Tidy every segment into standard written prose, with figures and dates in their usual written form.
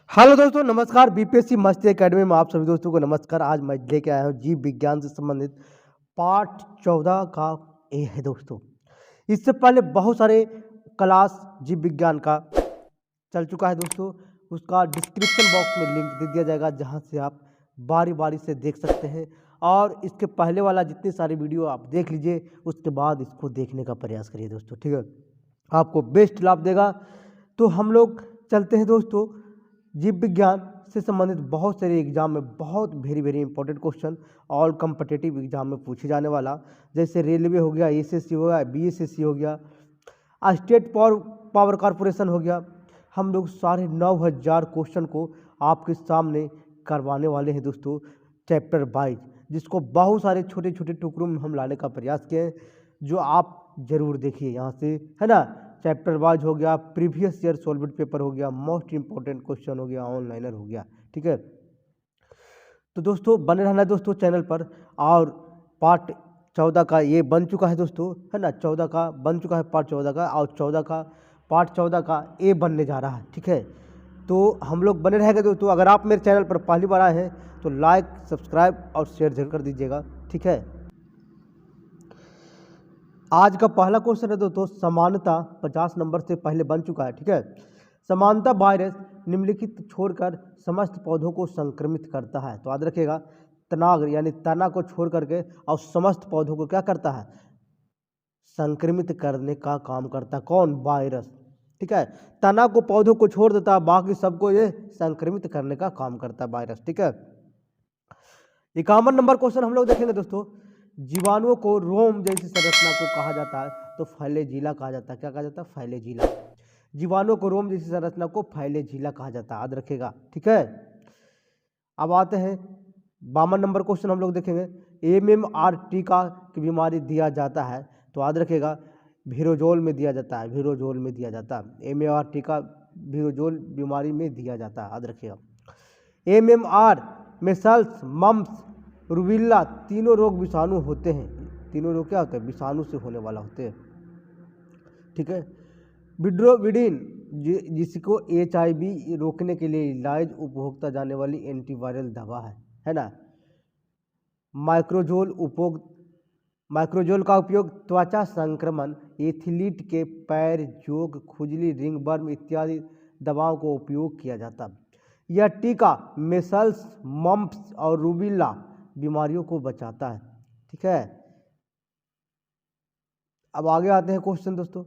Hello दोस्तों, नमस्कार। BPSC मस्ती एकेडमी में आप सभी दोस्तों को नमस्कार। आज मैं लेके आया हूँ जीव विज्ञान से संबंधित पार्ट 14 का ए है दोस्तों। इससे पहले बहुत सारे क्लास जीव विज्ञान का चल चुका है दोस्तों। उसका डिस्क्रिप्शन बॉक्स में लिंक दे दिया जाएगा, जहाँ से आप बारी बारी से देख सकते हैं। और इसके पहले वाला जितनी सारी वीडियो आप देख लीजिए, उसके बाद इसको देखने का प्रयास करिए दोस्तों, ठीक है। आपको बेस्ट लाभ देगा। तो हम लोग चलते हैं दोस्तों। जीव विज्ञान से संबंधित बहुत सारे एग्जाम में बहुत very important question all competitive exam में पूछे जाने वाला, जैसे रेलवे हो गया, एसएससी हो गया, बीएसएससी हो गया, स्टेट पावर कॉरपोरेशन हो गया। हम लोग साढ़े 9,000 क्वेश्चन को आपके सामने करवाने वाले हैं दोस्तों, चैप्टर वाइज, जिसको बहुत सारे छोटे छोटे टुकड़ों में हम लाने का प्रयास किए हैं, जो आप जरूर देखिए यहाँ से, है ना। चैप्टर वाइज हो गया, प्रीवियस ईयर सॉल्व्ड पेपर हो गया, मोस्ट इंपॉर्टेंट क्वेश्चन हो गया, ऑनलाइनर हो गया, ठीक है। तो दोस्तों बने रहना दोस्तों चैनल पर। और पार्ट 14 का ये बन चुका है दोस्तों, है ना। 14 का बन चुका है पार्ट 14 का, और पार्ट 14 का ए बनने जा रहा है, ठीक है। तो हम लोग बने रहेंगे दोस्तों। अगर आप मेरे चैनल पर पहली बार आए हैं तो लाइक, सब्सक्राइब और शेयर जरूर कर दीजिएगा, ठीक है। आज का पहला क्वेश्चन है दोस्तों, समानता 50 नंबर से पहले बन चुका है, ठीक है। समानता वायरस निम्नलिखित छोड़कर समस्त पौधों को संक्रमित करता है। तो याद रखिएगा, तनाग यानी तना को छोड़ करके और समस्त पौधों को क्या करता है, संक्रमित करने का काम करता है। कौन? वायरस, ठीक है। तना को पौधों को छोड़ देता है, बाकी सबको ये संक्रमित करने का काम करता है वायरस, ठीक है। 51 नंबर क्वेश्चन हम लोग देखेंगे दोस्तों। जीवाणुओं को रोम जैसी संरचना को कहा जाता है तो फैलेजिला कहा जाता है। क्या कहा जाता है? फैलेजिला। जीवाणुओं को रोम जैसी संरचना को फैलेजिला कहा जाता है, याद रखेगा, ठीक है। अब आते हैं 52 नंबर क्वेश्चन हम लोग देखेंगे। MMR टीका की बीमारी दिया जाता है, तो याद रखेगा वीरोजोल में दिया जाता है, वीरोजोल में दिया जाता है। MMR टीका वीरोजोल बीमारी में दिया जाता है, याद रखिएगा। MMR मेसल्स, मम्प्स, रूबिल्ला तीनों रोग विषाणु होते हैं। तीनों रोग क्या होते हैं? विषाणु से होने वाला होते हैं, ठीक है। विड्रोविडिन जिसको HIV रोकने के लिए इलाज उपभोक्ता जाने वाली एंटीवायरल दवा है ना। माइक्रोजोल का उपयोग त्वचा संक्रमण, एथलीट के पैर, जोक, खुजली, रिंगवर्म इत्यादि दवाओं को उपयोग किया जाता है। यह टीका मेसल्स, मम्प्स और रूबिला बीमारियों को बचाता है, ठीक है। अब आगे आते हैं क्वेश्चन दोस्तों।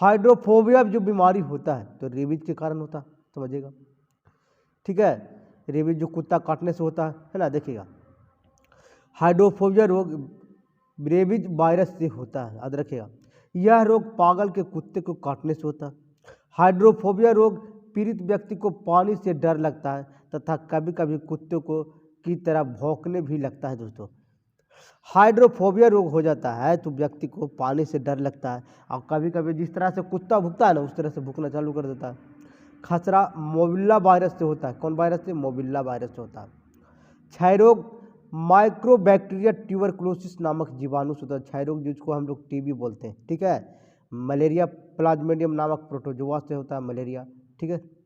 हाइड्रोफोबिया जो बीमारी होता है तो रेबीज के कारण होता है, समझिएगा, ठीक है। रेबीज जो कुत्ता काटने से होता है ना, देखिएगा। हाइड्रोफोबिया रोग रेबीज वायरस से होता है, याद रखिएगा। यह रोग पागल के कुत्ते को काटने से होता है। हाइड्रोफोबिया रोग पीड़ित व्यक्ति को पानी से डर लगता है तथा कभी कभी कुत्ते को की तरह भौंकने भी लगता है दोस्तों। हाइड्रोफोबिया रोग हो जाता है तो व्यक्ति को पानी से डर लगता है, और कभी कभी जिस तरह से कुत्ता भुगता है ना, उस तरह से भुगना चालू कर देता है। खसरा मोबिल्ला वायरस से होता है। कौन वायरस से? मोबिल्ला वायरस से होता है। क्षय रोग माइक्रोबैक्टीरिया ट्यूबरकुलोसिस नामक जीवाणु से होता है। क्षय रोग जिसको हम लोग टीबी बोलते हैं, ठीक है। मलेरिया प्लाज्मोडियम नामक प्रोटोजोआ से होता है मलेरिया, ठीक है।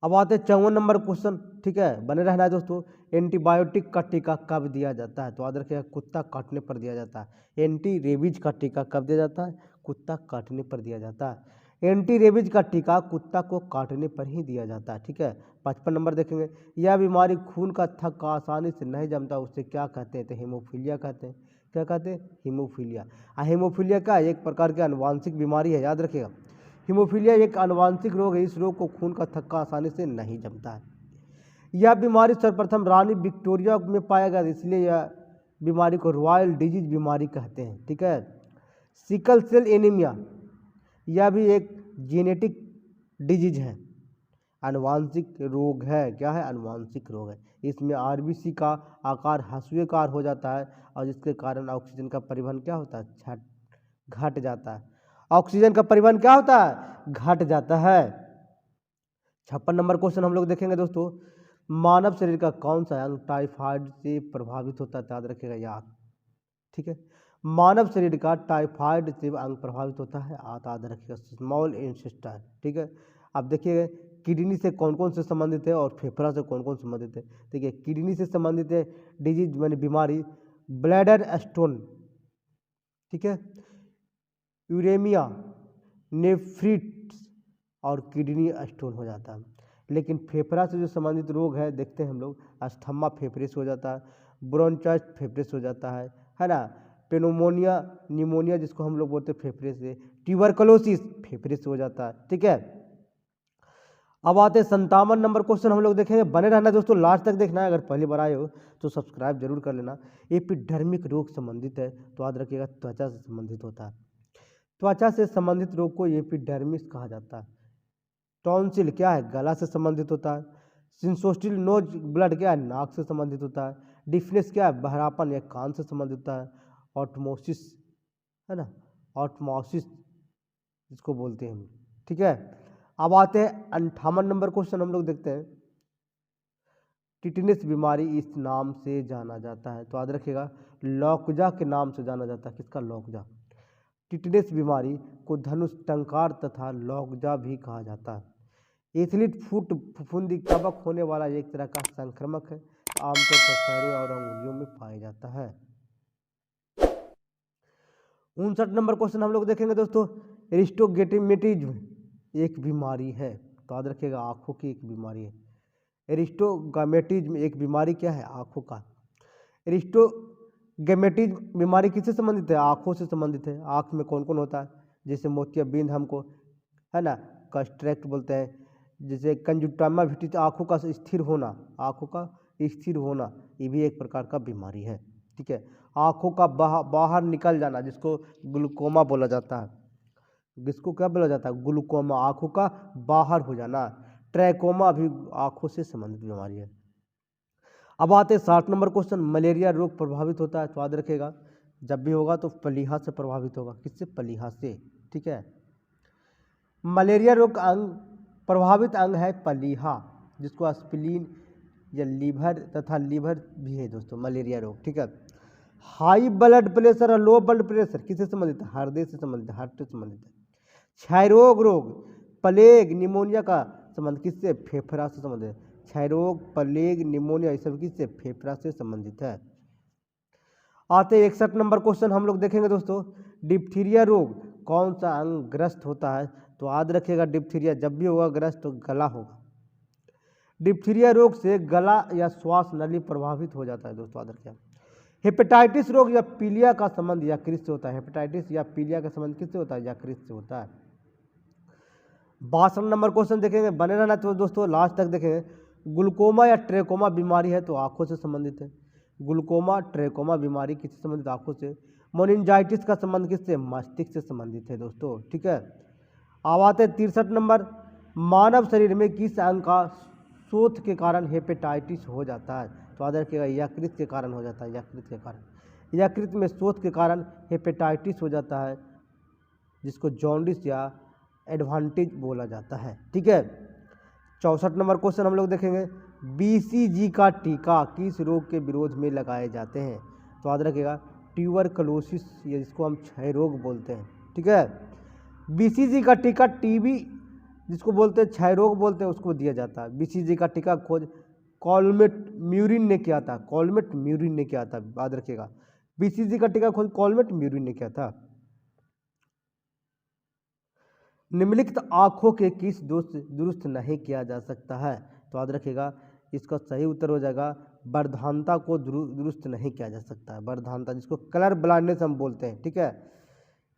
अब आते हैं 54 नंबर क्वेश्चन, ठीक है। बने रहना है दोस्तों। एंटीबायोटिक का टीका कब दिया जाता है? तो याद रखिएगा, कुत्ता काटने पर दिया जाता है। एंटी रेबीज का टीका कब दिया जाता है? कुत्ता काटने पर दिया जाता है। एंटी रेबीज का टीका कुत्ता को काटने पर ही दिया जाता है, ठीक है। 55 नंबर देखेंगे। यह बीमारी खून का थक्का आसानी से नहीं जमता, उससे क्या कहते हैं? तो हीमोफीलिया कहते हैं। क्या कहते हैं? हीमोफीलिया। हीमोफीलिया का एक प्रकार की आनुवांशिक बीमारी है, याद रखिएगा। हीमोफीलिया एक आनुवांशिक रोग है। इस रोग को खून का थक्का आसानी से नहीं जमता है। यह बीमारी सर्वप्रथम रानी विक्टोरिया में पाया गया, इसलिए यह बीमारी को रॉयल डिजीज बीमारी कहते हैं, ठीक है। सिकल सेल एनीमिया, यह भी एक जेनेटिक डिजीज है, आनुवांशिक रोग है। क्या है? आनुवांशिक रोग है। इसमें आरबीसी का आकार हंसुएकार हो जाता है, और जिसके कारण ऑक्सीजन का परिवहन क्या होता है? घट जाता है। ऑक्सीजन का परिवहन क्या होता है? घट जाता है। 56 नंबर क्वेश्चन हम लोग देखेंगे दोस्तों। मानव शरीर का कौन सा अंग टाइफाइड से प्रभावित होता है? याद रखिएगा, याद, ठीक है। मानव शरीर का टाइफाइड से अंग प्रभावित होता है, याद रखिएगा, स्मॉल इंटेस्टाइन, ठीक है। अब देखिए किडनी से कौन कौन से संबंधित है और फेफड़ा से कौन कौन संबंधित है। देखिए किडनी से संबंधित है डिजीज माने बीमारी ब्लैडर स्टोन, ठीक है, यूरेमिया, नेफ्रिट्स और किडनी स्टोन हो जाता है। लेकिन फेफड़ा से जो संबंधित रोग है देखते हैं हम लोग, अस्थमा फेफड़े से हो जाता है, ब्रोंचाइटिस फेफड़े से हो जाता है ना, पेनोमोनिया निमोनिया जिसको हम लोग बोलते हैं फेफड़े से, ट्यूबरकुलोसिस फेफड़े से हो जाता है, ठीक है। अब आते हैं 57 नंबर क्वेश्चन हम लोग देखेंगे, बने रहना दोस्तों, लास्ट तक देखना है। अगर पहली बार आए हो तो सब्सक्राइब जरूर कर लेना। एपिडर्मिक रोग संबंधित है तो याद रखिएगा त्वचा से संबंधित होता है। त्वचा से संबंधित रोग को एपिडर्मिस कहा जाता है। टॉन्सिल क्या है, गला से संबंधित होता है। सिंसोस्टिल नोज ब्लड क्या है, नाक से संबंधित होता है। डिफनेस क्या है, बहरापन या कान से संबंधित होता है। ऑटमोसिस है ना, ऑटमोसिस जिसको बोलते हैं हम, ठीक है। अब आते हैं 58 नंबर क्वेश्चन हम लोग देखते हैं, टिटनेस बीमारी इस नाम से जाना जाता है तो याद रखिएगा लौकजा के नाम से जाना जाता है। किसका, लौकजा। टिटनेस बीमारी को धनुष टंकार तथा लौकजा भी कहा जाता है। एथलीट फुट फफूंदी कवक होने वाला एक तरह का संक्रमक है, आमतौर पर पैरों और अंगुलियों में पाया जाता है। 59 नंबर क्वेश्चन हम लोग देखेंगे दोस्तों, एरिस्टोगेटिमेटिज्म एक बीमारी है तो याद रखिएगा आंखों की एक बीमारी है। एरिस्टोगामेटिज्म एक बीमारी क्या है, आंखों का। एरिस्टोगेमेटिज्म बीमारी किससे संबंधित है, आंखों से संबंधित है। आंख में कौन कौन होता है, जैसे मोतियाबिंद हमको है ना, कैटरेक्ट बोलते हैं। जैसे कंजुक्टिवा विटिस आंखों का स्थिर होना, आंखों का स्थिर होना ये भी एक प्रकार का बीमारी है, ठीक है। आंखों का बाहर निकल जाना जिसको ग्लूकोमा बोला जाता है। जिसको क्या बोला जाता है, ग्लूकोमा, आंखों का बाहर हो जाना। ट्रैकोमा भी आंखों से संबंधित बीमारी है। अब आते हैं 60 नंबर क्वेश्चन, मलेरिया रोग प्रभावित होता है तो याद रखेगा जब भी होगा तो प्लीहा से प्रभावित होगा। किससे, प्लीहा से, ठीक है। मलेरिया रोग का अंग प्रभावित अंग है प्लीहा, जिसको स्प्लीन या लीवर तथा लीवर भी है दोस्तों मलेरिया रोग, ठीक है। हाई ब्लड प्रेशर और लो ब्लड प्रेशर किससे संबंधित है, हृदय से संबंधित है, हार्ट से संबंधित है। क्षयरोग रोग, प्लेग, निमोनिया का संबंध किससे, फेफड़ा से संबंधित है। क्षयरोग, प्लेग, निमोनिया ये सब किससे, फेफड़ा से संबंधित है। आते 61 नंबर क्वेश्चन हम लोग देखेंगे दोस्तों, डिप्थीरिया रोग कौन सा अंग ग्रस्त होता है तो याद रखिएगा डिप्थीरिया जब भी होगा ग्रस्त तो गला होगा। डिप्थीरिया रोग से गला या श्वास नली प्रभावित हो जाता है दोस्तों, याद रखिएगा। हेपेटाइटिस रोग या पीलिया का संबंध यकृत से होता है। हेपेटाइटिस या पीलिया का संबंध किससे होता है, यकृत से होता है। 62 नंबर क्वेश्चन देखेंगे, बने रहना तो दोस्तों लास्ट तक देखेंगे। ग्लूकोमा या ट्रेकोमा बीमारी है तो आंखों से संबंधित है। ग्लूकोमा ट्रेकोमा बीमारी किससे संबंधित, आंखों से। मोनिंजाइटिस का संबंध किससे, मस्तिष्क से संबंधित है दोस्तों, ठीक है। अब आते 63 नंबर, मानव शरीर में किस अंग का शोथ के कारण हेपेटाइटिस हो जाता है तो याद रखिएगा यकृत के कारण हो जाता है। यकृत के कारण, यकृत में शोथ के कारण हेपेटाइटिस हो जाता है, जिसको जॉन्डिस या एडवांटेज बोला जाता है, ठीक है। 64 नंबर क्वेश्चन हम लोग देखेंगे, बीसीजी का टीका किस रोग के विरोध में लगाए जाते हैं तो याद रखिएगा ट्यूबरकुलोसिस या जिसको हम क्षय रोग बोलते हैं, ठीक है। बीसीजी का टीका टीबी जिसको बोलते हैं, क्षय रोग बोलते हैं, उसको दिया जाता है। बीसीजी का टीका खोज कॉलमेट म्यूरिन ने किया था। कॉलमेट म्यूरिन ने किया था, याद रखिएगा बीसीजी का टीका खोज कॉलमेट म्यूरिन ने किया था। निम्नलिखित आंखों के किस दोष से दुरुस्त नहीं किया जा सकता है तो याद रखिएगा इसका सही उत्तर हो जाएगा वर्धानता को दुरुस्त नहीं किया जा सकता है। वर्धानता जिसको कलर ब्लाइंडनेस हम बोलते हैं, ठीक है।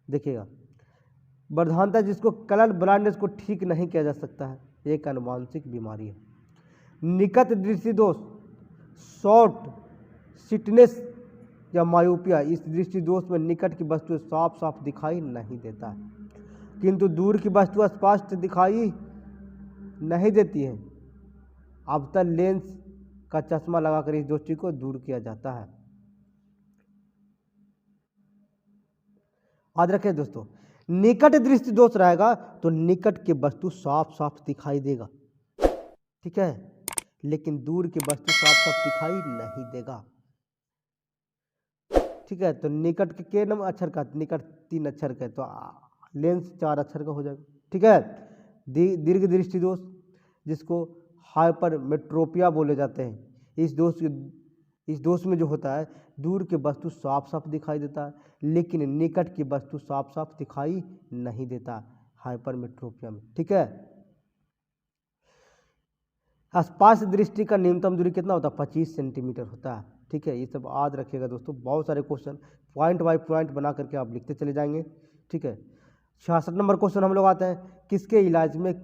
देखिएगा वर्धानता जिसको कलर ब्लाइंडनेस को ठीक नहीं किया जा सकता है, एक आनुवांशिक बीमारी है। निकट दृष्टि दोष, शॉर्ट सिटनेस या मायोपिया, इस दृष्टि दोष में निकट की वस्तु साफ साफ दिखाई नहीं देता है, किंतु दूर की वस्तु स्पष्ट दिखाई नहीं देती है। अवतल लेंस का चश्मा लगाकर इस दोषी को दूर किया जाता है। याद रखें दोस्तों, निकट दृष्टि दोष रहेगा तो निकट की वस्तु साफ साफ दिखाई देगा, ठीक है, लेकिन दूर की वस्तु साफ साफ दिखाई नहीं देगा, ठीक है। तो निकट के नंबर अक्षर का, निकट 3 अक्षर का, तो लेंस 4 अक्षर का हो जाएगा, ठीक है। दीर्घ दृष्टि दोष जिसको हाइपरमेट्रोपिया बोले जाते हैं। इस दोष में जो होता है दूर की वस्तु साफ साफ दिखाई देता है, लेकिन निकट की वस्तु साफ साफ दिखाई नहीं देता हाइपरमेट्रोपिया में। ठीक है, स्पर्श दृष्टि का न्यूनतम दूरी कितना होता है? 25 सेंटीमीटर होता है। ठीक है, ये सब याद रखिएगा दोस्तों। बहुत सारे क्वेश्चन पॉइंट बाय पॉइंट बना करके आप लिखते चले जाएंगे। ठीक है, 66 नंबर क्वेश्चन हम लोग आते हैं, किसके इलाज में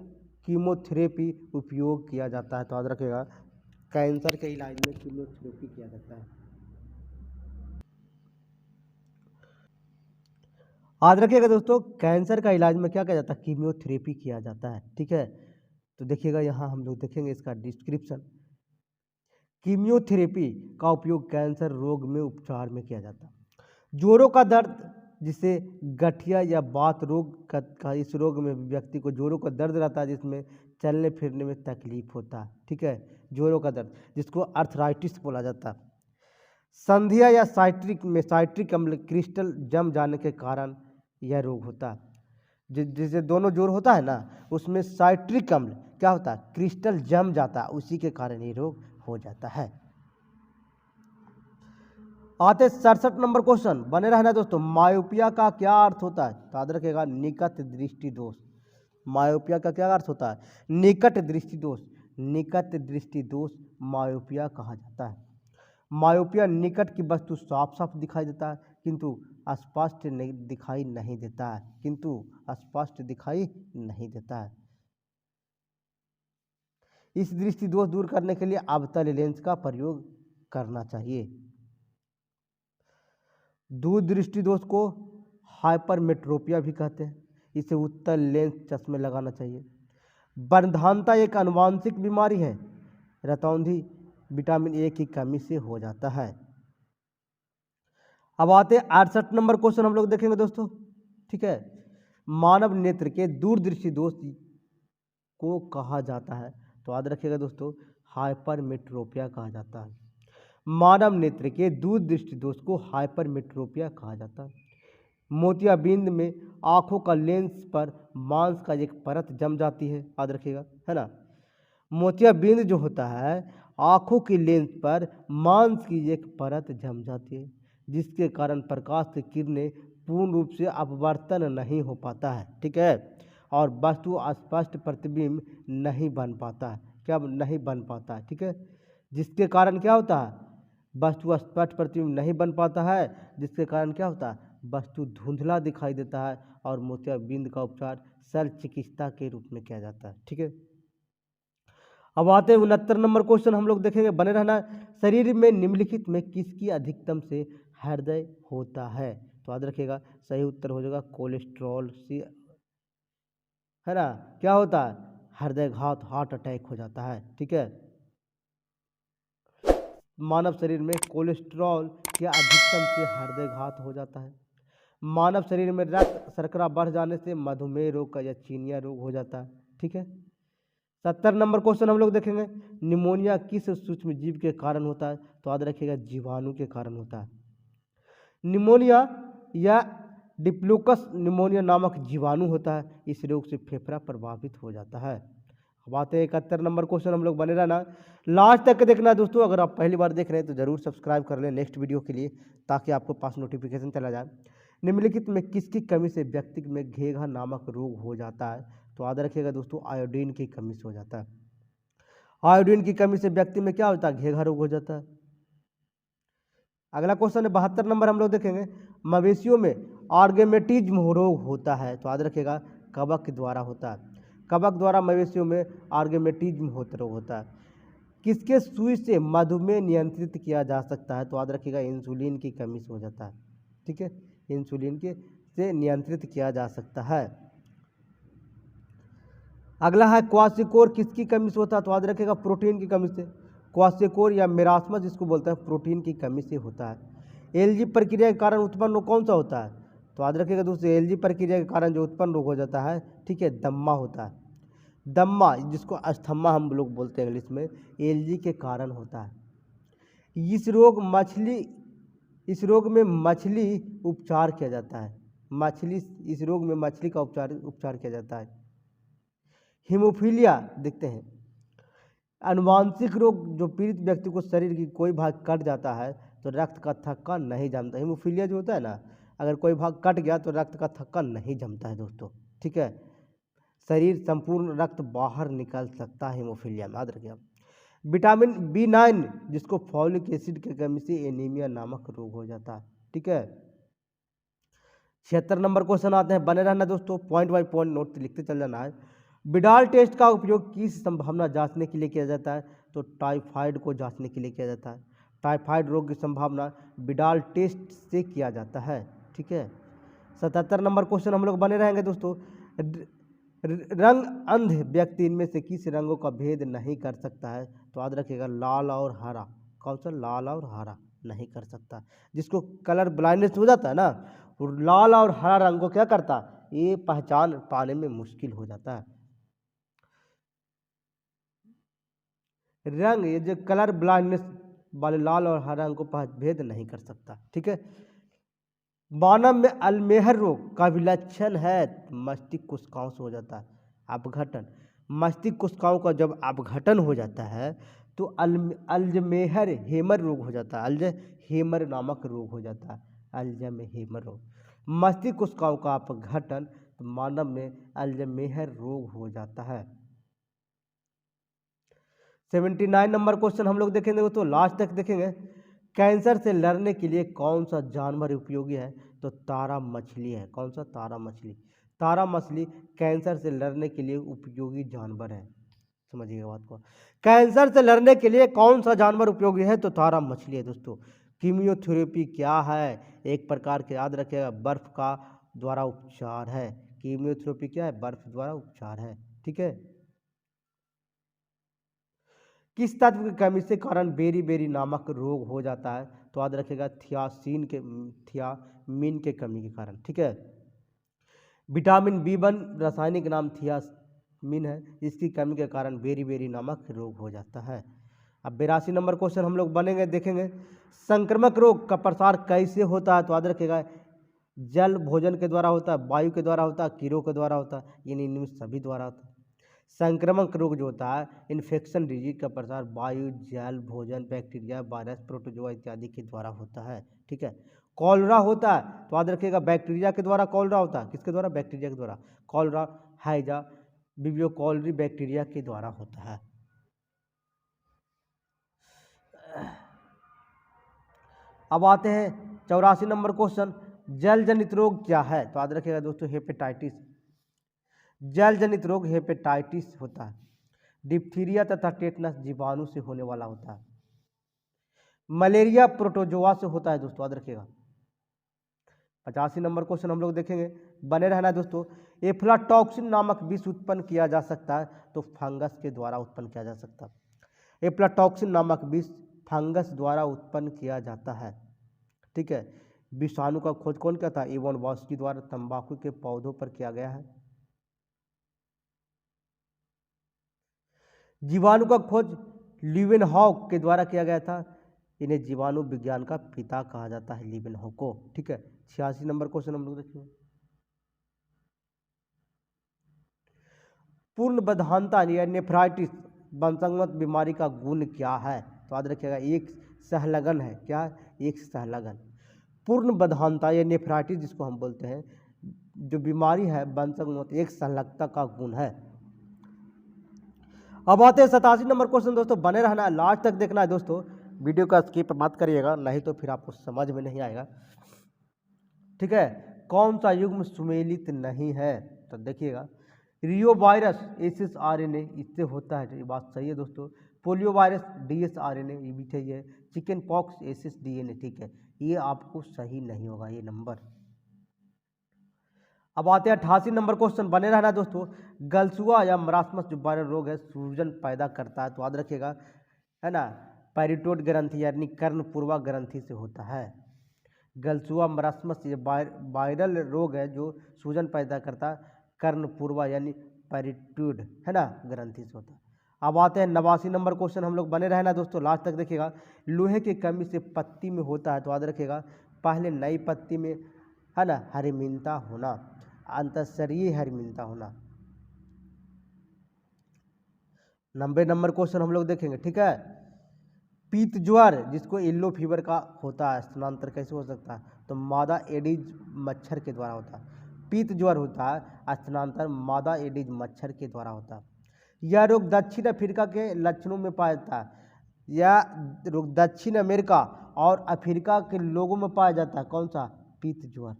कीमोथेरेपी उपयोग किया जाता है? तो याद रखिएगा, कैंसर के इलाज में कीमोथेरेपी किया जाता है। याद रखिएगा दोस्तों, कैंसर का इलाज में क्या किया जाता है? कीमोथेरेपी किया जाता है। ठीक है, तो देखिएगा यहाँ हम लोग देखेंगे इसका डिस्क्रिप्शन। कीमियोथेरेपी का उपयोग कैंसर रोग में उपचार में किया जाता है। जोड़ों का दर्द, जिसे गठिया या बात रोग का इस रोग में व्यक्ति को जोड़ों का दर्द रहता है, जिसमें चलने फिरने में तकलीफ होता है। ठीक है, जोड़ों का दर्द जिसको अर्थराइटिस बोला जाता है। संधिया या साइट्रिक अम्ल क्रिस्टल जम जाने के कारण यह रोग होता है। जिसे दोनों जोड़ होता है ना, उसमें साइट्रिक अम्ल क्या होता है? क्रिस्टल जम जाता है, उसी के कारण ये रोग हो जाता है। आते 67 नंबर क्वेश्चन, बने रहना दोस्तों। मायोपिया का क्या अर्थ होता है? तो याद रखिएगा, निकट दृष्टि दोष। मायोपिया का क्या अर्थ होता है? निकट दृष्टि दोष। निकट दृष्टि दोष मायोपिया कहा जाता है। मायोपिया निकट की वस्तु साफ साफ दिखाई देता है, किंतु स्पष्ट दिखाई नहीं देता है। किंतु स्पष्ट दिखाई नहीं देता है। इस दृष्टि दोष दूर करने के लिए अवतल लेंस का प्रयोग करना चाहिए। दूर दृष्टि दोष को हाइपरमेट्रोपिया भी कहते हैं। इसे उत्तल लेंस चश्मे लगाना चाहिए। बर्धानता एक आनुवांशिक बीमारी है। रतौंधी विटामिन ए की कमी से हो जाता है। अब आते 68 नंबर क्वेश्चन हम लोग देखेंगे दोस्तों। ठीक है, मानव नेत्र के दूरदृष्टि दोष को कहा जाता है? तो याद रखिएगा दोस्तों, हाइपरमेट्रोपिया कहा जाता है। मानव नेत्र के दूरदृष्टि दोष को हाइपरमेट्रोपिया कहा जाता है। मोतियाबिंद में आंखों का लेंस पर मांस का एक परत जम जाती है। याद रखिएगा, है ना। मोतियाबिंद जो होता है, आंखों की लेंस पर मांस की एक परत जम जाती है, जिसके कारण प्रकाश की किरणें पूर्ण रूप से अपवर्तन नहीं हो पाता है। ठीक है, और वस्तु स्पष्ट प्रतिबिंब नहीं बन पाता है। क्या नहीं बन पाता है? ठीक है, जिसके कारण क्या होता है? वस्तु स्पष्ट प्रतिबिंब नहीं बन पाता है, जिसके कारण क्या होता है? वस्तु धुंधला दिखाई देता है, और मोतियाबिंद का उपचार शल्य चिकित्सा के रूप में किया जाता है। ठीक है, अब आते हैं 69 नंबर क्वेश्चन हम लोग देखेंगे, बने रहना। शरीर में निम्नलिखित में किसकी अधिकतम से हृदय होता है? तो याद रखिएगा, सही उत्तर हो जाएगा कोलेस्ट्रॉल से, है ना। क्या होता है? हृदयघात, हार्ट अटैक हो जाता है। ठीक है, मानव शरीर में कोलेस्ट्रॉल के अधिकतम से हृदयघात हो जाता है। मानव शरीर में रक्त शर्करा बढ़ जाने से मधुमेह रोग का या चीनिया रोग हो जाता है। ठीक है, 70 नंबर क्वेश्चन हम लोग देखेंगे, निमोनिया किस सूक्ष्म जीव के कारण होता है? तो याद रखिएगा, जीवाणु के कारण होता है। निमोनिया या डिप्लोकस निमोनिया नामक जीवाणु होता है। इस रोग से फेफड़ा प्रभावित हो जाता है। अब आते हैं 71 नंबर क्वेश्चन, हम लोग बने रहना, लास्ट तक देखना दोस्तों। अगर आप पहली बार देख रहे हैं तो जरूर सब्सक्राइब कर लें नेक्स्ट वीडियो के लिए, ताकि आपको पास नोटिफिकेशन चला जाए। निम्नलिखित में किसकी कमी से व्यक्ति में घेघा नामक रोग हो जाता है? तो याद रखिएगा दोस्तों, आयोडीन की कमी से हो जाता है। आयोडीन की कमी से व्यक्ति में क्या होता है? घेघा रोग हो जाता है। अगला क्वेश्चन है 72 नंबर, हम लोग देखेंगे, मवेशियों में आर्गेमेटिज्म रोग होता है? तो याद रखिएगा, कवक द्वारा होता है। कवक द्वारा मवेशियों में आर्गेमेटिज्म रोग होता है। किसके सुई से मधुमेह नियंत्रित किया जा सकता है? तो याद रखिएगा, इंसुलिन की कमी से हो जाता है। ठीक है, इंसुलिन के से नियंत्रित किया जा सकता है। अगला है क्वासिकोर किसकी कमी से होता है? तो याद रखिएगा, प्रोटीन की कमी से। क्वासिकोर या मेरास्मस जिसको बोलते हैं, प्रोटीन की कमी से होता है। एलजी प्रक्रिया के कारण उत्पन्न रोग कौन सा होता है? तो याद रखिएगा दोस्तों, एलजी प्रक्रिया के कारण जो उत्पन्न रोग हो जाता है, ठीक है, दम्मा होता है। दम्मा जिसको अस्थमा हम लोग बोलते हैं इंग्लिश में, एलजी के कारण होता है। इस रोग में मछली उपचार किया जाता है। इस रोग में मछली का उपचार किया जाता है। हीमोफीलिया देखते हैं, आनुवांशिक रोग, जो पीड़ित व्यक्ति को शरीर की कोई भाग कट जाता है तो रक्त का थक्का नहीं जमता। हीमोफीलिया जो होता है ना, अगर कोई भाग कट गया तो रक्त का थक्का नहीं जमता है दोस्तों, ठीक है। शरीर संपूर्ण रक्त बाहर निकल सकता है हीमोफीलिया में, याद रखिए। विटामिन B9 जिसको फॉलिक एसिड की कमी से एनीमिया नामक रोग हो जाता है, ठीक है। 76 नंबर क्वेश्चन आते हैं, बने रहना दोस्तों, पॉइंट बाय पॉइंट नोट लिखते चल जाना है। बिडाल टेस्ट का उपयोग किस संभावना जांचने के लिए किया जाता है? तो टाइफाइड को जांचने के लिए किया जाता है। टाइफाइड रोग की संभावना बिडाल टेस्ट से किया जाता है, ठीक है। 77 नंबर क्वेश्चन हम लोग बने रहेंगे दोस्तों। रंग अंध व्यक्ति इनमें से किस रंगों का भेद नहीं कर सकता है? तो याद रखिएगा, लाल और हरा। कौन सा? लाल और हरा नहीं कर सकता। जिसको कलर ब्लाइंडनेस हो जाता है ना, वो लाल और हरा रंग को क्या करता है, ये पहचान पाने में मुश्किल हो जाता है। रंग, ये जो कलर ब्लाइंडनेस वाले लाल और हरा रंग को भेद नहीं कर सकता, ठीक है। मानव में अल्मेहर रोग का भी लक्षण है मस्तिष्क कोशिकाओं से हो जाता है अपघटन। मस्तिष्क कोशिकाओं का जब अपघटन हो जाता है तो अल्जमेहर हेमर रोग हो जाता है। अल्जहेमर नामक रोग हो जाता है, अल्जमेहर रोग। मस्तिष्क कोशिकाओं का अपघटन तो मानव में अल्जमेहर रोग हो जाता है। 79 नंबर क्वेश्चन हम लोग देखेंगे तो लास्ट तक देखेंगे। कैंसर से लड़ने के लिए कौन सा जानवर उपयोगी है? तो तारा मछली है। कौन सा? तारा मछली। तारा मछली कैंसर से लड़ने के लिए उपयोगी जानवर है, समझिएगा बात को। कैंसर से लड़ने के लिए कौन सा जानवर उपयोगी है? तो तारा मछली है दोस्तों। कीमियोथेरेपी क्या है? एक प्रकार के, याद रखिएगा, बर्फ का द्वारा उपचार है। कीमियोथेरेपी क्या है? बर्फ द्वारा उपचार है, ठीक है। किस तत्व की कमी से कारण बेरी नामक रोग हो जाता है? तो याद रखिएगा, थियामीन के कमी के कारण, ठीक है। विटामिन B1 रासायनिक नाम थियामीन है, इसकी कमी के कारण बेरी नामक रोग हो जाता है। अब 82 नंबर क्वेश्चन हम लोग बनेंगे, देखेंगे। संक्रामक रोग का प्रसार कैसे होता है? तो याद रखिएगा, जल भोजन के द्वारा होता है, वायु के द्वारा होता है, कीड़ों के द्वारा होता है, यानी इनमें सभी द्वारा होता है। संक्रामक रोग जो होता है, इन्फेक्शन डिजीज का प्रसार वायु, जल, भोजन, बैक्टीरिया, वायरस, प्रोटोजोआ इत्यादि के द्वारा होता है, ठीक है। कॉलरा होता है तो याद रखिएगा, बैक्टीरिया के द्वारा कॉलरा होता है। किसके द्वारा? बैक्टीरिया के द्वारा। कॉलरा, हैजा, विब्रियो कॉलरी बैक्टीरिया के द्वारा होता है। अब आते हैं 84 नंबर क्वेश्चन, जल जनित रोग क्या है? तो याद रखिएगा दोस्तों, हेपेटाइटिस। जल जनित रोग हेपेटाइटिस होता है। डिप्थीरिया तथा टेटनस जीवाणु से होने वाला होता है। मलेरिया प्रोटोजोआ से होता है दोस्तों, याद रखिएगा। 85 नंबर क्वेश्चन हम लोग देखेंगे, बने रहना दोस्तों। एफ्लाटॉक्सिन नामक विष उत्पन्न किया जा सकता है तो फंगस के द्वारा उत्पन्न किया जा सकता है। एफ्लाटॉक्सिन नामक विष फंगस द्वारा उत्पन्न किया जाता है, ठीक है। विषाणु का खोज कौन किया था? इवान वॉस्की द्वारा तंबाकू के पौधों पर किया गया है। जीवाणु का खोज लीवेनहॉक के द्वारा किया गया था। इन्हें जीवाणु विज्ञान का पिता कहा जाता है, लीवेनहॉक को, ठीक है। 86 नंबर क्वेश्चन हम लोग देखेंगे। पूर्ण बदहानता या नेफ्राइटिस वंशागत बीमारी का गुण क्या है? तो याद रखिएगा, एक सहलगन है। क्या? एक सहलगन। पूर्ण बदहानता या नेफ्राइटिस जिसको हम बोलते हैं, जो बीमारी है वंशागत, एक संलग्नता का गुण है। अब आते हैं 87 नंबर क्वेश्चन दोस्तों, बने रहना है, लास्ट तक देखना है दोस्तों। वीडियो का स्किप मत करिएगा, नहीं तो फिर आपको समझ में नहीं आएगा, ठीक है। कौन सा युग्म सुमेलित नहीं है? तो देखिएगा, रियो वायरस SSRNA इससे होता है, ये बात सही है दोस्तों। पोलियो वायरस DSRNA, ये भी सही है। चिकन पॉक्स SSDNA, ठीक है। ये आपको सही नहीं होगा ये नंबर। अब आते हैं 88 नंबर क्वेश्चन, बने रहना दोस्तों। गलसुआ या मरासमस जो वायरल रोग है, सूजन पैदा करता है, तो याद रखिएगा, है ना, पैरिटोड ग्रंथि यानी कर्णपूर्वा ग्रंथि से होता है। गलसुआ मरासमस ये वायरल रोग है जो सूजन पैदा करता है, कर्णपूर्वा यानी पैरिटोड, है ना, ग्रंथि से होता है। अब आते हैं 89 नंबर क्वेश्चन, हम लोग बने रहना दोस्तों, लास्ट तक देखिएगा। लोहे की कमी से पत्ती में होता है, तो याद रखिएगा, पहले नई पत्ती में, है ना, हरिमीनता होना, अंतःशरीय हरिमीनता होना। 90 नंबर क्वेश्चन हम लोग देखेंगे, ठीक है। पीत ज्वर जिसको येलो फीवर का होता है, स्थानांतर कैसे हो सकता है? तो मादा एडिज मच्छर के द्वारा होता है। पीत ज्वर होता है, स्थानांतर मादा एडिज मच्छर के द्वारा होता है। यह रोग दक्षिण अफ्रीका के लक्षणों में पाया जाता है। यह रोग दक्षिण अमेरिका और अफ्रीका के लोगों में पाया जाता है। कौन सा? पीत ज्वर।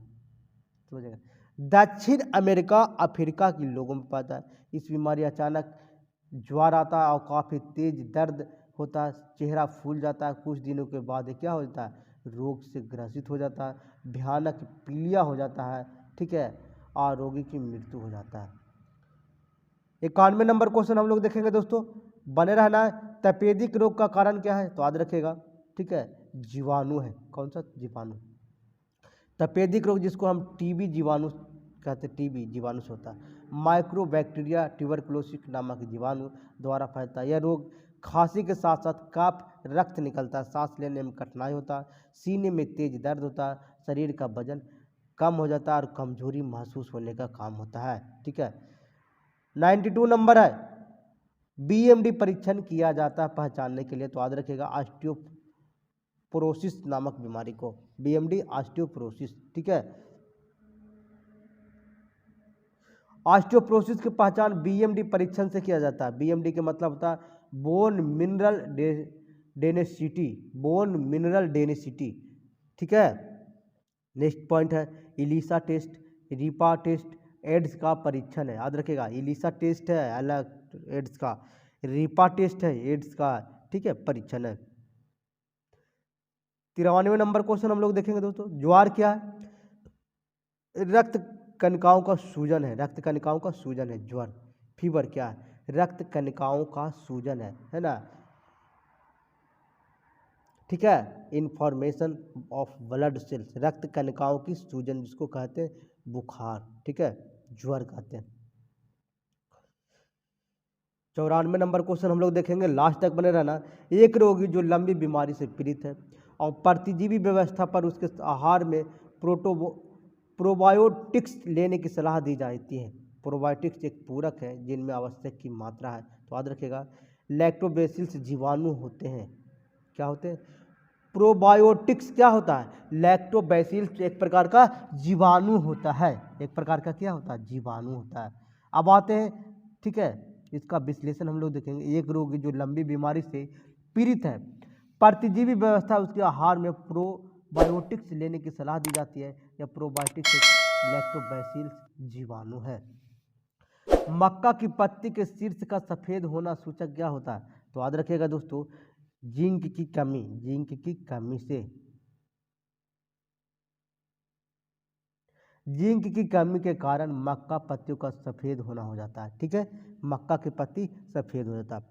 समझेगा, दक्षिण अमेरिका अफ्रीका के लोगों में पाया जाता है। इस बीमारी अचानक ज्वर आता है और काफ़ी तेज दर्द होता है, चेहरा फूल जाता है। कुछ दिनों के बाद ये क्या हो जाता है? रोग से ग्रसित हो जाता है, भयानक पीलिया हो जाता है, ठीक है, और रोगी की मृत्यु हो जाता है। 91 नंबर क्वेश्चन हम लोग देखेंगे दोस्तों, बने रहना है। तपेदिक रोग का कारण क्या है? तो याद रखेगा, ठीक है, जीवाणु है। कौन सा? जीवाणु। तपेदिक रोग जिसको हम टीबी जीवाणु कहते हैं, टीबी जीवाणु से होता है। माइक्रोबैक्टीरिया ट्यूबरकुलोसिस नामक जीवाणु द्वारा फैलता है। यह रोग खांसी के साथ साथ कफ, रक्त निकलता है, सांस लेने में कठिनाई होता है, सीने में तेज दर्द होता है, शरीर का वजन कम हो जाता है और कमजोरी महसूस होने का काम होता है, ठीक है। 92 नंबर है, बीएमडी परीक्षण किया जाता है पहचानने के लिए। तो याद रखिएगा ऑस्टियोपोरोसिस नामक बीमारी को, बीएमडी ऑस्टियोपोरोसिस, ठीक है। ऑस्टियोपोरोसिस की पहचान बीएमडी परीक्षण से किया जाता है। बीएमडी के मतलब होता है bone mineral density, bone mineral density, ठीक है। नेक्स्ट पॉइंट है इलीसा टेस्ट, रीपा टेस्ट, एड्स का परीक्षण है। याद रखिएगा, इलीसा टेस्ट है अलग एड्स का, रीपा टेस्ट है एड्स का, ठीक है, परीक्षण है। 93 नंबर क्वेश्चन हम लोग देखेंगे दोस्तों, ज्वार क्या है? रक्त कणिकाओं का सूजन है, रक्त कणिकाओं का सूजन है ज्वर। फीवर क्या है? रक्त कणिकाओं का सूजन है ना, ठीक है। इन्फॉर्मेशन ऑफ ब्लड सेल्स, रक्त कणिकाओं की सूजन जिसको कहते हैं बुखार, ठीक है, ज्वर कहते हैं। 94 नंबर क्वेश्चन हम लोग देखेंगे, लास्ट तक बने रहना। एक रोगी जो लंबी बीमारी से पीड़ित है और प्रतिजीवी व्यवस्था पर उसके आहार में प्रोबायोटिक्स लेने की सलाह दी जाती है। प्रोबायोटिक्स एक पूरक है जिनमें आवश्यक की मात्रा है। तो याद रखिएगा, लैक्टोबैसिलस जीवाणु होते हैं। क्या होते हैं? प्रोबायोटिक्स क्या होता है? लैक्टोबैसिलस एक प्रकार का जीवाणु होता है, एक प्रकार का क्या होता है? जीवाणु होता है। अब आते हैं, ठीक है, इसका विश्लेषण हम लोग देखेंगे। एक रोगी जो लंबी बीमारी से पीड़ित है, प्रतिजीवी व्यवस्था उसके आहार में प्रोबायोटिक्स लेने की सलाह दी जाती है। या प्रोबायोटिक्स लैक्टोबैसिलस जीवाणु है। मक्का की पत्ती के शीर्ष का सफेद होना सूचक क्या होता है? तो याद रखिएगा दोस्तों, जिंक की कमी, जिंक की कमी से, जिंक की कमी के कारण मक्का पत्तियों का सफेद होना हो जाता है, ठीक है, मक्का की पत्ती सफेद हो जाता है।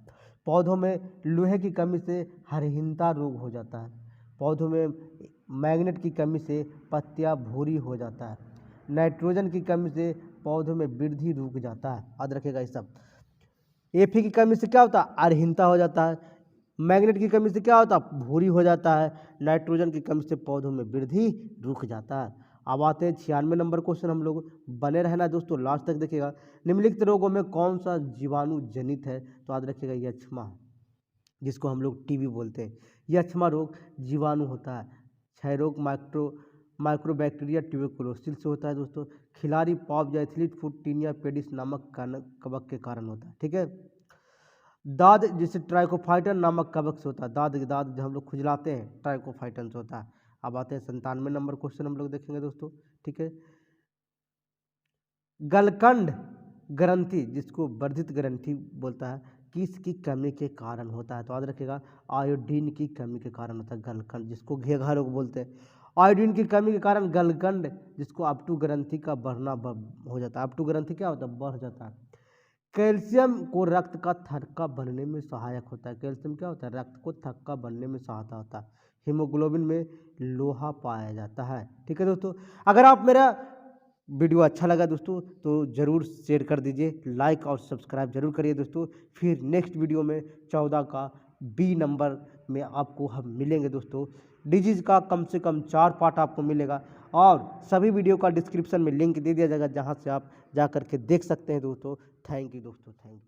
पौधों में लोहे की कमी से हरहीनता रोग हो जाता है। पौधों में मैग्नेट की कमी से पत्तियां भूरी हो जाता है। नाइट्रोजन की कमी से पौधों में वृद्धि रुक जाता है। याद रखिएगा ये सब। एफी की कमी से क्या होता है? अरहीनता हो जाता है। मैग्नेट की कमी से क्या होता है? भूरी हो जाता है। नाइट्रोजन की कमी से पौधों में वृद्धि रुक जाता है। अब आते हैं 96 नंबर क्वेश्चन, हम लोग बने रहना दोस्तों, लास्ट तक देखिएगा। निम्नलिखित रोगों में कौन सा जीवाणु जनित है? तो याद रखिएगा यक्ष्मा, जिसको हम लोग टीबी बोलते हैं। यक्ष्मा रोग जीवाणु होता है। क्षय रोग माइक्रोबैक्टीरिया ट्यूबरकुलोसिस से होता है दोस्तों। खिलाड़ी पॉप या एथलीट फुट टीनिया पेडिस नामक कवक के कारण होता है, ठीक है। दाद जिसे ट्राइकोफाइटन नामक कवक से होता है। दाद जो हम लोग खुजलाते हैं ट्राइकोफाइटन से होता है। अब आते हैं 97 नंबर क्वेश्चन हम लोग देखेंगे दोस्तों, ठीक है। गलकंड ग्रंथि जिसको वर्धित ग्रंथि बोलता है, किसकी कमी के कारण होता है? तो याद रखिएगा, आयोडीन की कमी के कारण होता है गलकंड, जिसको घेघा रोग बोलते हैं। आयोडीन की कमी के कारण गलकंड जिसको अपटू ग्रंथि का बढ़ना हो जाता है। अपटू ग्रंथि क्या होता है? बढ़ जाता है। कैल्शियम को रक्त का थक्का बनने में सहायक होता है। कैल्शियम क्या होता है? रक्त को थक्का बनने में सहायता होता है। हीमोग्लोबिन में लोहा पाया जाता है, ठीक है दोस्तों। अगर आप मेरा वीडियो अच्छा लगा दोस्तों तो ज़रूर शेयर कर दीजिए, लाइक और सब्सक्राइब जरूर करिए दोस्तों। फिर नेक्स्ट वीडियो में 14 का बी नंबर में आपको हम मिलेंगे दोस्तों। डिजीज का कम से कम 4 पार्ट आपको मिलेगा और सभी वीडियो का डिस्क्रिप्शन में लिंक दे दिया जाएगा, जहां से आप जा करके देख सकते हैं दोस्तों। थैंक यू दोस्तों, थैंक यू।